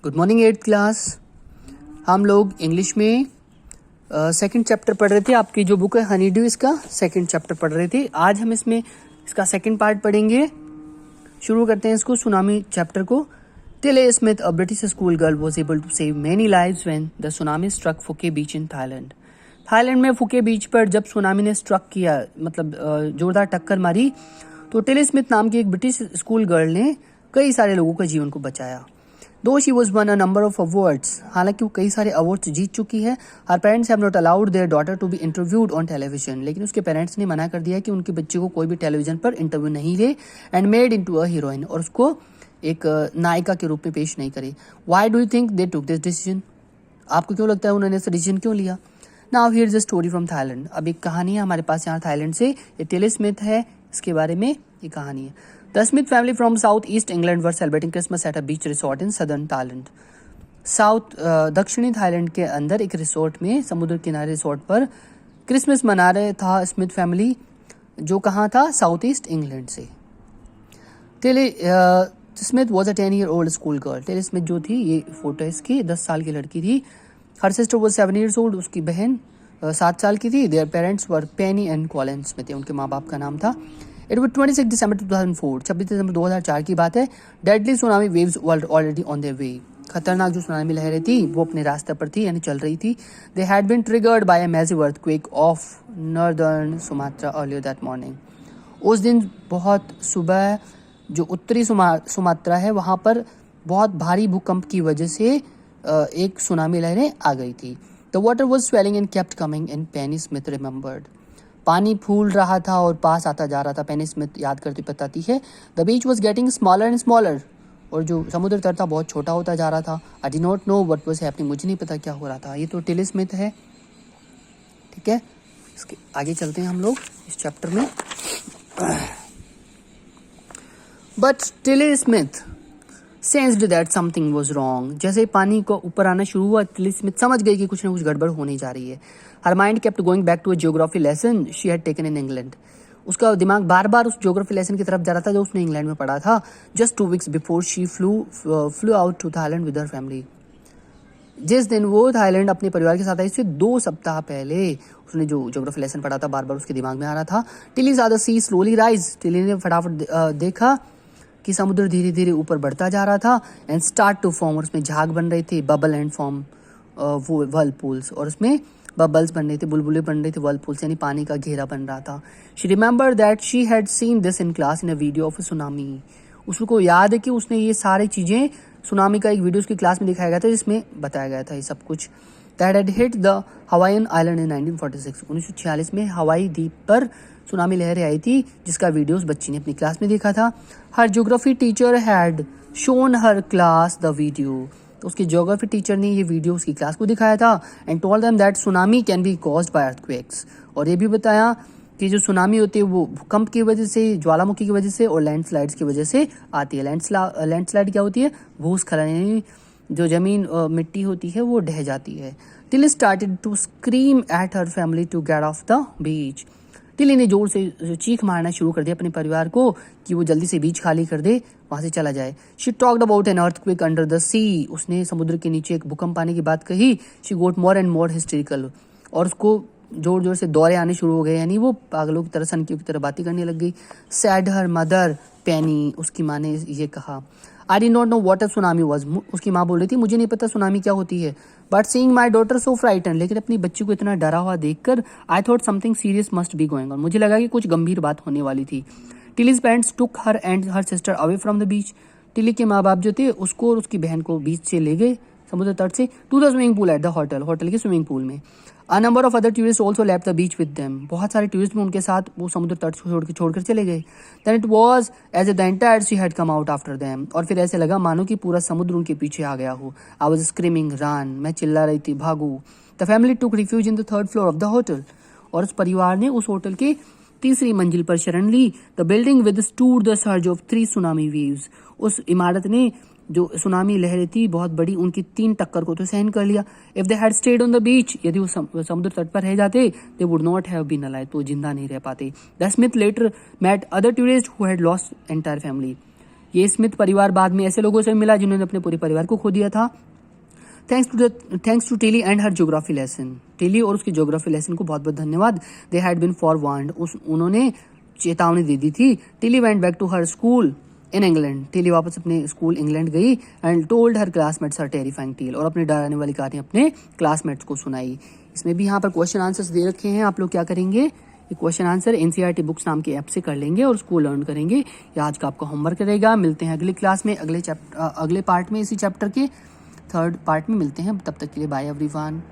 Good morning 8th class. हम लोग English में सेकंड चैप्टर पढ़ रहे थे। आपकी जो बुक है हनी ड्यू, इसका सेकंड चैप्टर पढ़ रहे थे। आज हम इसमें इसका सेकंड पार्ट पढ़ेंगे। शुरू करते हैं इसको, सुनामी चैप्टर को। Tilly Smith, a British school girl, was able to save many lives when the tsunami struck Phuket beach in Thailand. Thailand में फुके बीच पर जब सुनामी ने स्ट्रक किया, मतलब जोरदार टक्कर मारी, तो टिल स्मिथ नाम की एक ब्रिटिश स्कूल गर्ल ने कई सारे लोगों का जीवन को बचाया। Though she was won a number of awards, हालांकि वो कई सारे अवार्ड्स जीत चुकी है। Her parents have not allowed their daughter to be interviewed on television, लेकिन उसके पेरेंट्स ने मना कर दिया कि उनके बच्चे को कोई भी टेलीविजन पर इंटरव्यू नहीं ले। And made into a heroine, और उसको एक नायिका के रूप में पेश नहीं करे। Why do you think they took this decision? आपको क्यों लगता है उन्होंने इस डिसीजन क्यों लिया? Now here is a story from Thailand. अब एक कहानी है हमारे पास यहाँ थाईलैंड से। ये टिल स्मिथ है, इसके बारे में ये कहानी है। The Smith family from South East England were celebrating Christmas at a beach resort in southern Thailand. दक्षिणी थाईलैंड के अंदर एक रिसोर्ट में, समुद्र किनारे रिसोर्ट पर क्रिसमस मना रहे था स्मिथ फैमिली, जो कहाँ था? साउथ ईस्ट इंग्लैंड से। Tilly Smith was a 10-year-old school girl. Tilly Smith जो थी, ये फोटो इसकी, 10 साल की लड़की थी। Her sister was 7 years old, उसकी बहन 7 साल की थी। Their parents were Penney and Colin Smith, उनके माँ बाप का नाम था। इट वॉज 26 दिसंबर 2004, 26 दिसंबर 2004 की बात है। Deadly tsunami waves were already on their way. खतरनाक जो सुनामी लहरें थी वो अपने रास्ते पर थी, यानी चल रही थी। They had been triggered by a massive earthquake off northern Sumatra earlier that morning. उस दिन बहुत सुबह जो उत्तरी सुमात्रा है वहाँ पर बहुत भारी भूकंप की वजह से एक सुनामी लहरें आ गई थी। The water was swelling and kept coming and Penney Smith remembered. पानी फूल रहा था और पास आता जा रहा था। पेनी स्मिथ याद करती बताती है, the beach was getting smaller and smaller, और जो समुद्र तट था बहुत छोटा होता जा रहा था। I did not know what was happening, मुझे नहीं पता क्या हो रहा था। ये तो टिल स्मिथ है, ठीक है। इसके आगे चलते हैं हम लोग इस चैप्टर में। But till Smith sensed that something was wrong. जैसे पानी को ऊपर आना शुरू हुआ, टिल स्मिथ समझ गई कि कुछ ना कुछ गड़बड़ होने जा रही है। Her mind kept going back to a geography lesson she had taken in England. उसका दिमाग बार बार उस ज्योग्राफी लेसन की तरफ जा रहा था जो उसने इंग्लैंड में पढ़ा था। Just 2 weeks before she flew out to Thailand with her family. जिस दिन वो थाईलैंड अपने परिवार के साथ आई, इससे 2 सप्ताह पहले उसने जो ज्योग्राफी लेसन पढ़ा था बार बार उसके दिमाग में आ रहा था। Tilly saw the sea slowly rise। Tilly ने फटाफट देखा कि समुद्र धीरे धीरे ऊपर बढ़ता जा रहा था। एंड स्टार्ट टू फॉर्म, और उसमें झाग बन रहे थे। बबल एंड फॉर्म वर्लपूल्स, और उसमें बबल्स बन रहे थे, बुलबुले बन रहे थे। वर्लपूल्स यानी पानी का घेरा बन रहा था। She remember that she had seen this in class in a video of a tsunami. उसको याद है कि उसने ये सारी चीजें, सुनामी का एक वीडियो उसकी क्लास में दिखाया गया था जिसमें बताया गया था ये सब कुछ। That had hit the Hawaiian island in 1946। 1946 में हवाई द्वीप पर सुनामी लहरें आई थी, जिसका वीडियो उस बच्ची ने अपनी क्लास में देखा था। Her geography teacher had shown her class the video. तो उसके ज्योग्राफी टीचर ने ये वीडियो उसकी क्लास को दिखाया था। And told them that tsunami can be caused by earthquakes, और ये भी बताया कि जो सुनामी होती है वो भूकंप की वजह से, ज्वालामुखी की वजह से और लैंडस्लाइड्स की वजह से आती है। लैंडस्लाइड क्या होती है? भूस्खलन, यानी जो जमीन मिट्टी होती है वो ढह जाती है। Tilly started to scream at her family to get off the beach. Tilly ने जोर से चीख मारना शुरू कर दिया अपने परिवार को कि वो जल्दी से बीच खाली कर दे, वहां से चला जाए। She talked about an earthquake under the sea. उसने समुद्र के नीचे एक भूकंप आने की बात कही। She got more and more hysterical, और उसको जोर जोर से दौरे आने शुरू हो गए, यानी वो पागलों की तरह, सनकियों की तरह बातें करने लग गई। सैड हर मदर पेनी, उसकी माँ ने ये कहा। I did not know what a tsunami was. उसकी माँ बोल रही थी, मुझे नहीं पता सुनामी क्या होती है। But seeing my daughter so frightened, लेकिन अपनी बच्ची को इतना डरा हुआ देखकर I thought something serious must be going on, मुझे लगा कि कुछ गंभीर बात होने वाली थी। Tilly's parents took her and her sister away from the beach. Tilly के माँ बाप जो थे उसको और उसकी बहन को बीच से ले गए, समुद्र तट से, to the swimming pool at the hotel के स्विमिंग पूल में। A number of other tourist also left the beach with them. बहुत सारे टूरिस्ट भी उनके साथ वो समुद्र तट छोड़कर चले गए। Then it was as the entire sea had come out after them. और फिर ऐसे लगा मानो कि पूरा समुद्र उनके पीछे आ गया हो। आई वाज स्क्रीमिंग रन, मैं चिल्ला रही थी भागो। The family took refuge in the 3rd floor of the hotel. और उस परिवार ने उस होटल के 3री मंजिल पर शरण ली। The building withstood the surge of 3 tsunami waves. उस इमारत ने जो सुनामी लहरें थी बहुत बड़ी, उनकी 3 टक्कर को तो सहन कर लिया। If they had stayed on the beach, यदि वो समुद्र तट पर रह जाते, they would not have been alive, तो जिंदा नहीं रह पाते। The Smith later met other tourist who had lost entire family. ये स्मिथ परिवार बाद में ऐसे लोगों से मिला जिन्होंने अपने पूरे परिवार को खो दिया था। Thanks to Tilly and her geography lesson. Tilly और उसकी ज्योग्राफी लेसन को बहुत बहुत धन्यवाद। दे हैड बीन फॉरवार्न्ड, उन्होंने चेतावनी दे दी थी। Tilly went back to her school in England. Tilly वापस अपने स्कूल इंग्लैंड गई and told her classmates her terrifying tale, और अपने डराने वाली कहानी अपने क्लासमेट्स को सुनाई। इसमें भी यहाँ पर क्वेश्चन आंसर्स दे रखे हैं, आप लोग क्या करेंगे, ये क्वेश्चन आंसर एनसीईआरटी बुक्स नाम की ऐप से कर लेंगे और उसको लर्न करेंगे। ये आज का आपका होमवर्क रहेगा। मिलते हैं अगली क्लास में, अगले पार्ट में, इसी चैप्टर के 3rd पार्ट में मिलते हैं। तब तक के लिए बाय एवरीवन।